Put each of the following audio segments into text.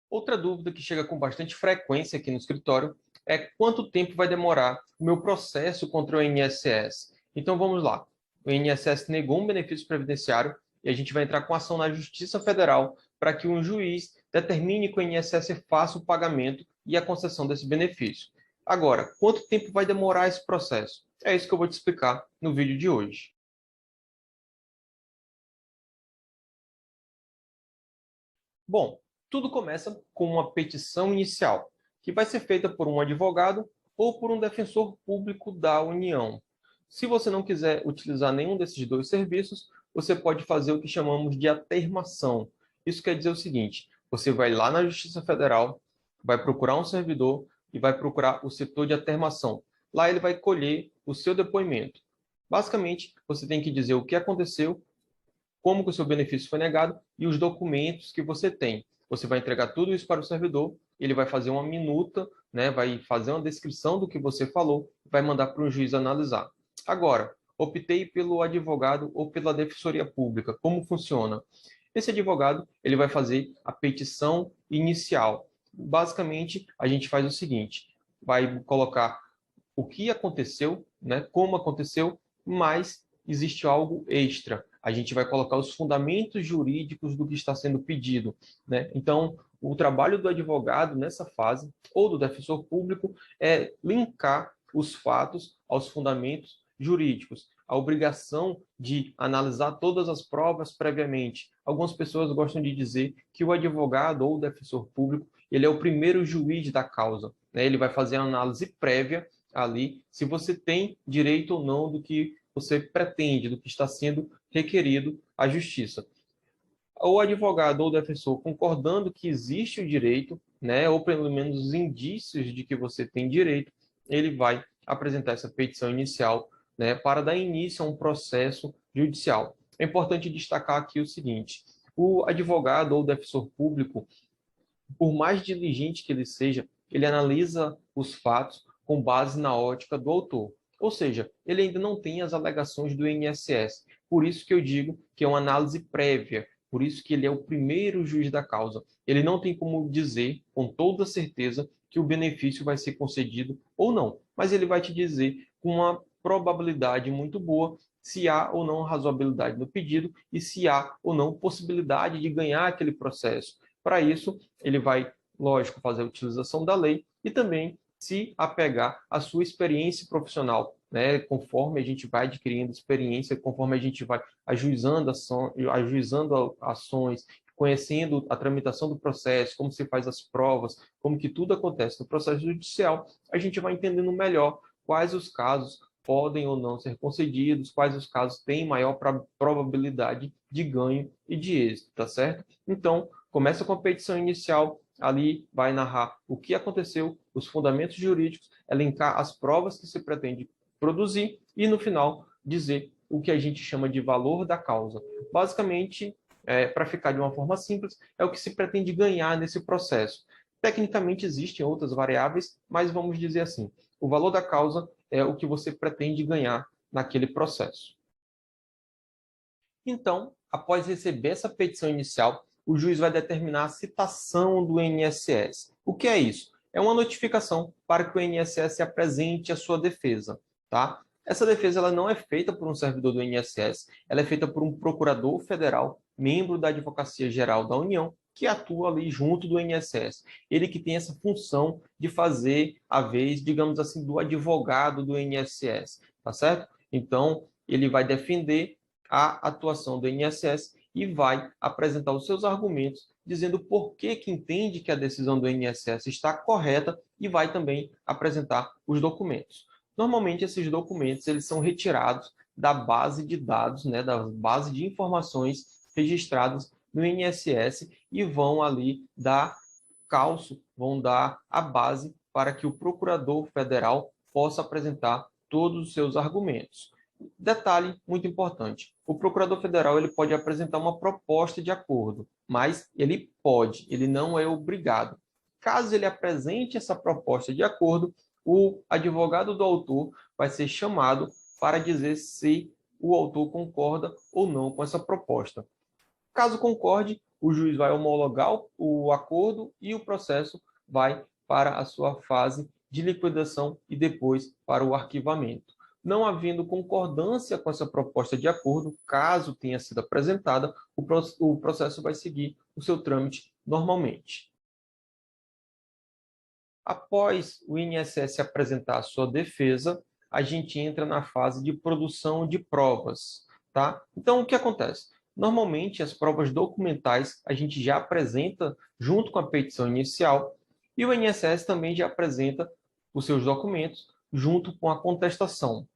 Outra dúvida que chega com bastante frequência aqui no escritório é quanto tempo vai demorar o meu processo contra o INSS. Então vamos lá. O INSS negou um benefício previdenciário e a gente vai entrar com ação na Justiça Federal para que um juiz determine que o INSS faça o pagamento e a concessão desse benefício. Agora, quanto tempo vai demorar esse processo? É isso que eu vou te explicar no vídeo de hoje. Bom, tudo começa com uma petição inicial, que vai ser feita por um advogado ou por um defensor público da União. Se você não quiser utilizar nenhum desses dois serviços, você pode fazer o que chamamos de atermação. Isso quer dizer o seguinte: você vai lá na Justiça Federal, vai procurar um servidor e vai procurar o setor de atermação. Lá ele vai colher o seu depoimento. Basicamente, você tem que dizer o que aconteceu, como que o seu benefício foi negado e os documentos que você tem. Você vai entregar tudo isso para o servidor, ele vai fazer uma minuta, né, vai fazer uma descrição do que você falou, vai mandar para um juiz analisar. Agora, optei pelo advogado ou pela defensoria pública. Como funciona? Esse advogado, ele vai fazer a petição inicial. Basicamente, a gente faz o seguinte: vai colocar o que aconteceu, né, como aconteceu, mas existe algo extra. A gente vai colocar os fundamentos jurídicos do que está sendo pedido, né? Então, o trabalho do advogado nessa fase, ou do defensor público, é linkar os fatos aos fundamentos jurídicos. A obrigação de analisar todas as provas previamente. Algumas pessoas gostam de dizer que o advogado ou o defensor público, ele é o primeiro juiz da causa, né? Ele vai fazer a análise prévia ali, se você tem direito ou não do que você pretende, do que está sendo requerido à justiça. O advogado ou o defensor concordando que existe o direito, né, ou pelo menos os indícios de que você tem direito, ele vai apresentar essa petição inicial, né, para dar início a um processo judicial. É importante destacar aqui o seguinte: o advogado ou o defensor público, por mais diligente que ele seja, ele analisa os fatos com base na ótica do autor. Ou seja, ele ainda não tem as alegações do INSS. Por isso que eu digo que é uma análise prévia, por isso que ele é o primeiro juiz da causa. Ele não tem como dizer com toda certeza que o benefício vai ser concedido ou não, mas ele vai te dizer com uma probabilidade muito boa se há ou não razoabilidade no pedido e se há ou não possibilidade de ganhar aquele processo. Para isso, ele vai, lógico, fazer a utilização da lei e também se apegar à sua experiência profissional, né? Conforme a gente vai adquirindo experiência, conforme a gente vai ajuizando ações, conhecendo a tramitação do processo, como se faz as provas, como que tudo acontece no processo judicial, a gente vai entendendo melhor quais os casos podem ou não ser concedidos, quais os casos têm maior probabilidade de ganho e de êxito, tá certo? Então, começa com a petição inicial, ali vai narrar o que aconteceu, os fundamentos jurídicos, elencar as provas que se pretende produzir e, no final, dizer o que a gente chama de valor da causa. Basicamente, para ficar de uma forma simples, é o que se pretende ganhar nesse processo. Tecnicamente, existem outras variáveis, mas vamos dizer assim, o valor da causa é o que você pretende ganhar naquele processo. Então, após receber essa petição inicial, o juiz vai determinar a citação do INSS. O que é isso? É uma notificação para que o INSS apresente a sua defesa, tá? Essa defesa ela não é feita por um servidor do INSS, ela é feita por um procurador federal, membro da Advocacia Geral da União, que atua ali junto do INSS. Ele que tem essa função de fazer a vez, digamos assim, do advogado do INSS, tá certo? Então, ele vai defender a atuação do INSS e vai apresentar os seus argumentos, dizendo por que entende que a decisão do INSS está correta e vai também apresentar os documentos. Normalmente, esses documentos eles são retirados da base de dados, né, da base de informações registradas no INSS e vão ali dar calço, vão dar a base para que o procurador federal possa apresentar todos os seus argumentos. Detalhe muito importante: o procurador federal ele pode apresentar uma proposta de acordo, mas ele pode, ele não é obrigado. Caso ele apresente essa proposta de acordo, o advogado do autor vai ser chamado para dizer se o autor concorda ou não com essa proposta. Caso concorde, o juiz vai homologar o acordo e o processo vai para a sua fase de liquidação e depois para o arquivamento. Não havendo concordância com essa proposta de acordo, caso tenha sido apresentada, o processo vai seguir o seu trâmite normalmente. Após o INSS apresentar a sua defesa, a gente entra na fase de produção de provas, tá? Então, o que acontece? Normalmente, as provas documentais a gente já apresenta junto com a petição inicial e o INSS também já apresenta os seus documentos junto com a contestação.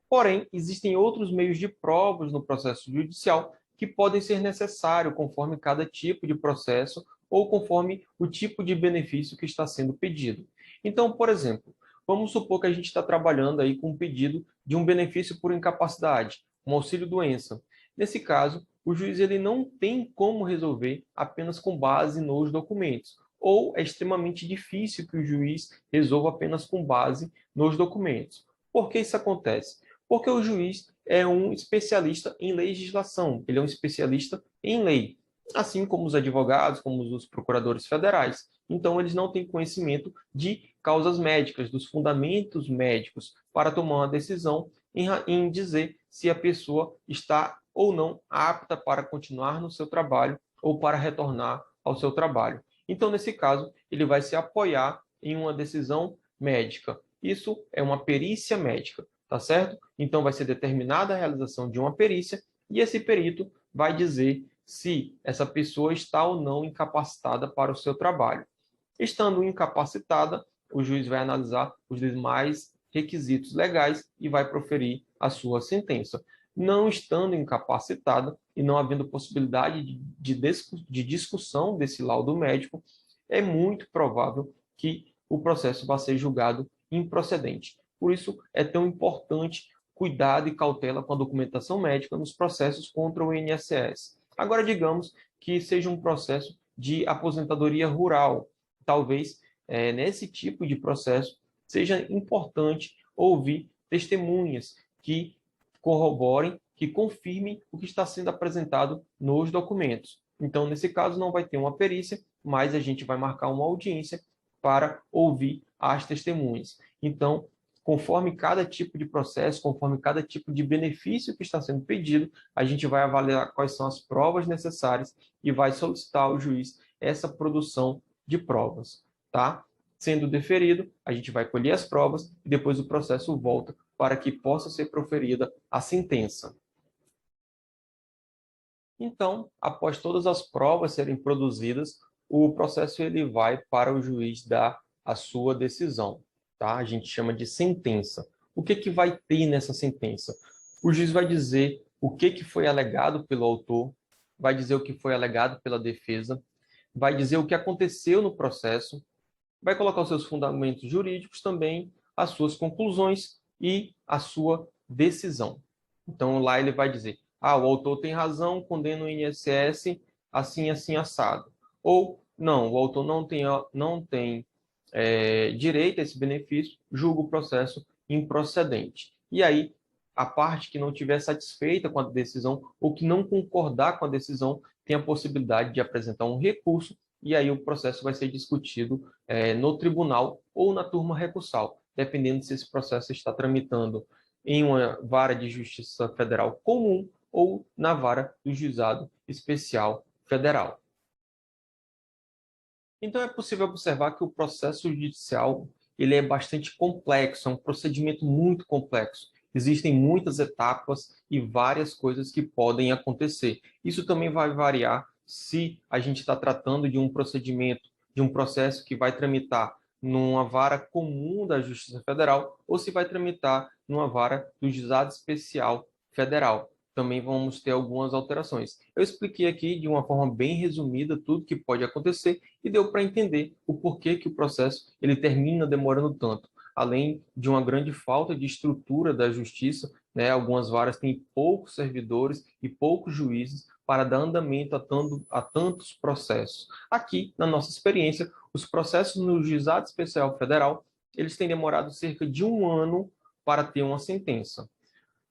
Porém, existem outros meios de provas no processo judicial que podem ser necessários conforme cada tipo de processo ou conforme o tipo de benefício que está sendo pedido. Então, por exemplo, vamos supor que a gente está trabalhando aí com um pedido de um benefício por incapacidade, um auxílio-doença. Nesse caso, o juiz ele não tem como resolver apenas com base nos documentos, ou é extremamente difícil que o juiz resolva apenas com base nos documentos. Por que isso acontece? Porque o juiz é um especialista em legislação, ele é um especialista em lei, assim como os advogados, como os procuradores federais. Então, eles não têm conhecimento de causas médicas, dos fundamentos médicos, para tomar uma decisão em dizer se a pessoa está ou não apta para continuar no seu trabalho ou para retornar ao seu trabalho. Então, nesse caso, ele vai se apoiar em uma decisão médica. Isso é uma perícia médica, tá certo? Então, vai ser determinada a realização de uma perícia e esse perito vai dizer se essa pessoa está ou não incapacitada para o seu trabalho. Estando incapacitada, o juiz vai analisar os demais requisitos legais e vai proferir a sua sentença. Não estando incapacitada e não havendo possibilidade de discussão desse laudo médico, é muito provável que o processo vá ser julgado improcedente. Por isso, é tão importante cuidado e cautela com a documentação médica nos processos contra o INSS. Agora, digamos que seja um processo de aposentadoria rural. Talvez, nesse tipo de processo, seja importante ouvir testemunhas que corroborem, que confirmem o que está sendo apresentado nos documentos. Então, nesse caso, não vai ter uma perícia, mas a gente vai marcar uma audiência para ouvir as testemunhas. Então, conforme cada tipo de processo, conforme cada tipo de benefício que está sendo pedido, a gente vai avaliar quais são as provas necessárias e vai solicitar ao juiz essa produção de provas, tá? Sendo deferido, a gente vai colher as provas e depois o processo volta para que possa ser proferida a sentença. Então, após todas as provas serem produzidas, o processo ele vai para o juiz dar a sua decisão, tá? A gente chama de sentença. O que que vai ter nessa sentença? O juiz vai dizer o que foi alegado pelo autor, vai dizer o que foi alegado pela defesa, vai dizer o que aconteceu no processo, vai colocar os seus fundamentos jurídicos também, as suas conclusões e a sua decisão. Então, lá ele vai dizer, o autor tem razão, condena o INSS assim, assim, assado. Ou, não, o autor não tem direito a esse benefício, julga o processo improcedente. E aí, a parte que não estiver satisfeita com a decisão ou que não concordar com a decisão tem a possibilidade de apresentar um recurso e aí o processo vai ser discutido no tribunal ou na turma recursal, dependendo se esse processo está tramitando em uma vara de justiça federal comum ou na vara do juizado especial federal. Então é possível observar que o processo judicial ele é bastante complexo, é um procedimento muito complexo. Existem muitas etapas e várias coisas que podem acontecer. Isso também vai variar se a gente está tratando de um procedimento, de um processo que vai tramitar numa vara comum da Justiça Federal ou se vai tramitar numa vara do Juizado Especial Federal. Também vamos ter algumas alterações. Eu expliquei aqui de uma forma bem resumida tudo que pode acontecer e deu para entender o porquê que o processo ele termina demorando tanto. Além de uma grande falta de estrutura da justiça, né, algumas varas têm poucos servidores e poucos juízes para dar andamento a tantos processos. Aqui, na nossa experiência, os processos no Juizado Especial Federal, eles têm demorado cerca de 1 ano para ter uma sentença.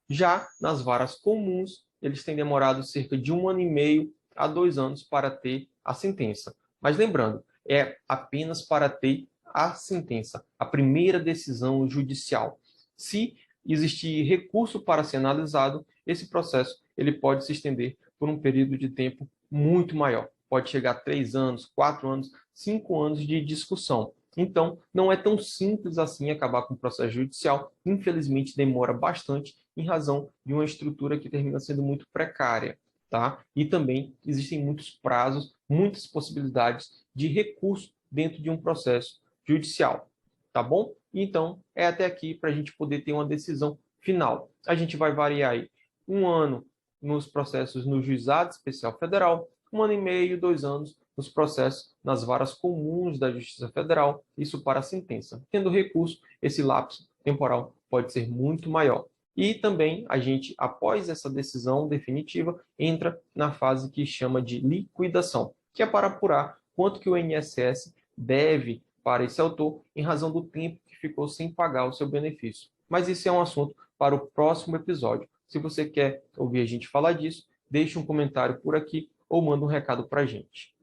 Já nas varas comuns, eles têm demorado cerca de 1 ano e meio a 2 anos para ter a sentença. Mas lembrando, é apenas para ter a sentença, a primeira decisão judicial. Se existir recurso para ser analisado, esse processo ele pode se estender por um período de tempo muito maior. Pode chegar a 3 anos, 4 anos, 5 anos de discussão. Então, não é tão simples assim acabar com o processo judicial. Infelizmente, demora bastante em razão de uma estrutura que termina sendo muito precária. Tá? E também existem muitos prazos, muitas possibilidades de recurso dentro de um processo judicial. Tá bom? Então, é até aqui para a gente poder ter uma decisão final. A gente vai variar aí 1 ano nos processos no Juizado Especial Federal, 1 ano e meio, 2 anos nos processos nas varas comuns da Justiça Federal, isso para a sentença. Tendo recurso, esse lapso temporal pode ser muito maior. E também a gente, após essa decisão definitiva, entra na fase que chama de liquidação, que é para apurar quanto que o INSS deve para esse autor em razão do tempo que ficou sem pagar o seu benefício. Mas isso é um assunto para o próximo episódio. Se você quer ouvir a gente falar disso, deixe um comentário por aqui ou manda um recado para a gente.